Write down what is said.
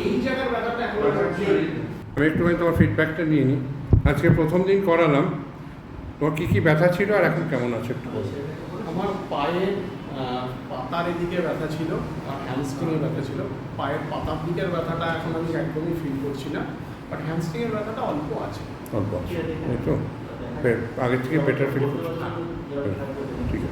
এই জায়গার ব্যথাটা এখন আমি একটুখানি তোমার ফিডব্যাকটা নিয়ে নিই। আজকে প্রথম দিন করালাম, তোমার কী কী ব্যথা ছিল আর এখন কেমন আছে একটু বলো। আমার পায়ের পাতার এদিকে ব্যথা ছিল আর হ্যামস্ট্রিংয়ের ব্যথা ছিল। পায়ের পাতার দিকের ব্যথাটা এখন আমি একদমই ফিল করছি না, বাট হ্যামস্ট্রিংয়ের ব্যথাটা অল্প আছে। অল্প আছে, এই তো আগের থেকে বেটার ফিল করছো? ঠিক আছে।